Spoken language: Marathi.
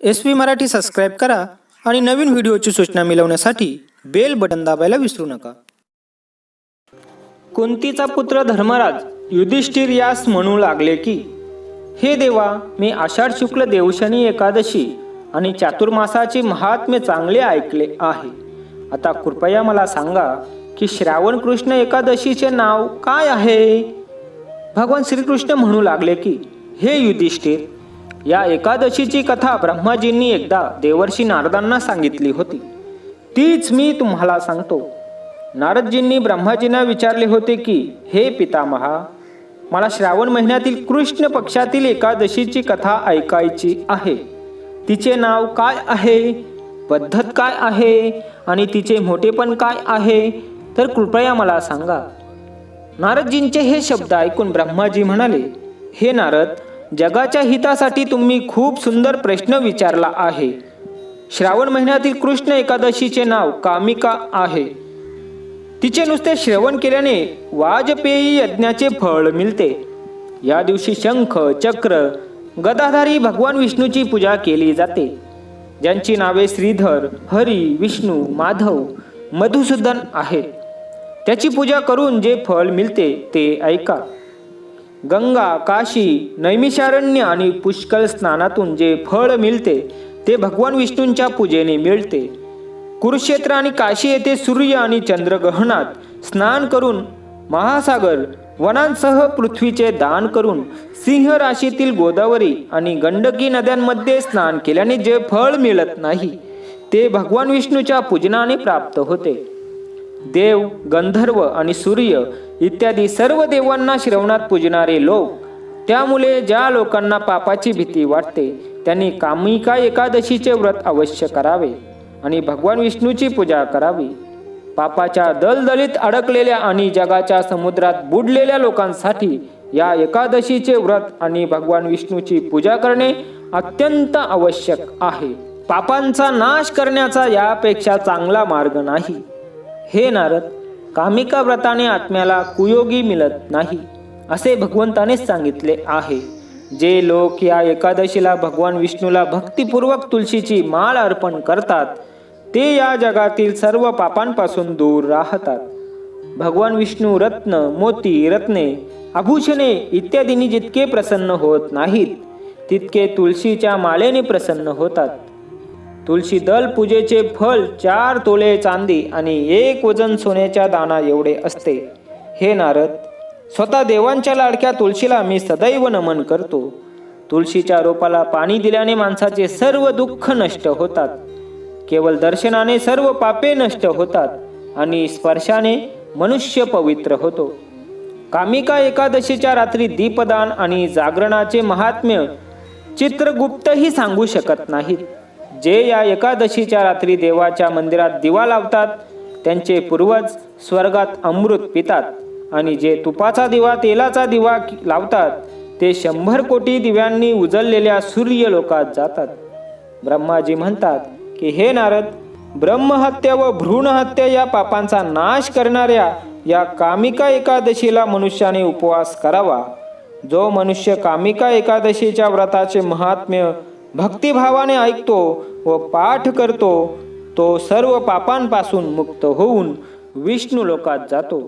SV मराठी सबस्क्राईब करा आणि नवीन व्हिडिओची सूचना मिळवण्यासाठी बेल बटन दाबायला विसरू नका। कुंतीचा पुत्र धर्मराज युधिष्ठिर यास म्हणू लागले की, हे देवा, मी आषाढ शुक्ल देवशनी एकादशी आणि चातुर्मासाचे महात्म्य चांगले ऐकले आहे। आता कृपया मला सांगा की श्रावण कृष्ण एकादशीचे नाव काय आहे? भगवान श्रीकृष्ण म्हणू लागले की, हे युधिष्ठिर, या एकादशीची कथा ब्रह्माजींनी एकदा देवर्षी नारदांना सांगितली होती, तीच मी तुम्हाला सांगतो। नारदजींनी ब्रह्माजींना विचारले होते की, हे पितामहा, मला श्रावण महिन्यातील कृष्ण पक्षातील एकादशीची कथा ऐकायची आहे। तिचे नाव काय आहे, पद्धत काय आहे आणि तिचे मोठेपण काय आहे, तर कृपया मला सांगा। नारदजींचे हे शब्द ऐकून ब्रह्माजी म्हणाले, हे नारद, जगाच्या हितासाठी तुम्ही खूप सुंदर प्रश्न विचारला आहे। श्रावण महिन्यातील कृष्ण एकादशीचे नाव कामिका आहे। तिचे नुसते श्रवण केल्याने वाजपेयी यज्ञाचे फळ मिळते। या दिवशी शंख, चक्र, गदाधारी भगवान विष्णूची पूजा केली जाते, ज्यांची नावे श्रीधर, हरी, विष्णू, माधव, मधुसूदन आहेत। त्याची पूजा करून जे फळ मिळते ते ऐका। गंगा, काशी, नैमिषारण्य आणि पुष्कळ स्नानातून जे फळ मिळते ते भगवान विष्णूंच्या पूजेने मिळते। कुरुक्षेत्र आणि काशी येथे सूर्य आणि चंद्रग्रहणात स्नान करून, महासागर, वनांसह पृथ्वीचे दान करून, सिंह राशीतील गोदावरी आणि गंडकी नद्यांमध्ये स्नान केल्याने जे फळ मिळत नाही ते भगवान विष्णूच्या पूजनाने प्राप्त होते। देव, गंधर्व आणि सूर्य इत्यादी सर्व देवांना श्रवणात पूजणारे लोक, त्यामुळे ज्या लोकांना पापाची भीती वाटते त्यांनी कामिका एकादशीचे व्रत अवश्य करावे आणि भगवान विष्णूची पूजा करावी। पापाच्या दलदलीत अडकलेल्या आणि जगाच्या समुद्रात बुडलेल्या लोकांसाठी या एकादशीचे व्रत आणि भगवान विष्णूची पूजा करणे अत्यंत आवश्यक आहे। पापांचा नाश करण्याचा यापेक्षा चांगला मार्ग नाही। हे नारद, कामिका व्रताने आत्म्याला कुयोगी मिळत नाही असे भगवंतानेच सांगितले आहे। जे लोक या एकादशीला भगवान विष्णूला भक्तिपूर्वक तुळशीची माळ अर्पण करतात ते या जगातील सर्व पापांपासून दूर राहतात। भगवान विष्णू रत्न, मोती, रत्ने, आभूषणे इत्यादींनी जितके प्रसन्न होत नाहीत तितके तुळशीच्या माळेने प्रसन्न होतात। तुळशी दल पूजेचे फळ 4 तोले चांदी आणि 1 वजन सोन्याच्या दाना एवढे असते। हे नारद, स्वतः देवांच्या लाडक्या तुळशीला मी सदैव नमन करतो। तुळशीच्या रोपाला पाणी दिल्याने माणसाचे सर्व दुःख नष्ट होतात, केवळ दर्शनाने सर्व पापे नष्ट होतात आणि स्पर्शाने मनुष्य पवित्र होतो। कामिका एकादशीच्या रात्री दीपदान आणि जागरणाचे महात्म्य चित्रगुप्तही सांगू शकत नाहीत। जे या एकादशीच्या रात्री देवाच्या मंदिरात दिवा लावतात त्यांचे पूर्वज स्वर्गात अमृत पितात आणि जे तुपाचा दिवा, तेलाचा दिवा लावतात ते 100 कोटी दिव्यांनी उजळलेल्या सूर्य लोकात जातात। ब्रह्माजी म्हणतात की, हे नारद, ब्रह्महत्या व भ्रूणहत्या या पापांचा नाश करणाऱ्या या कामिका एकादशीला मनुष्याने उपवास करावा। जो मनुष्य कामिका एकादशीच्या व्रताचे महात्म्य भक्तिभावाने ऐकतो व पाठ करतो तो सर्व पापांपासून मुक्त होऊन विष्णू लोकात जातो।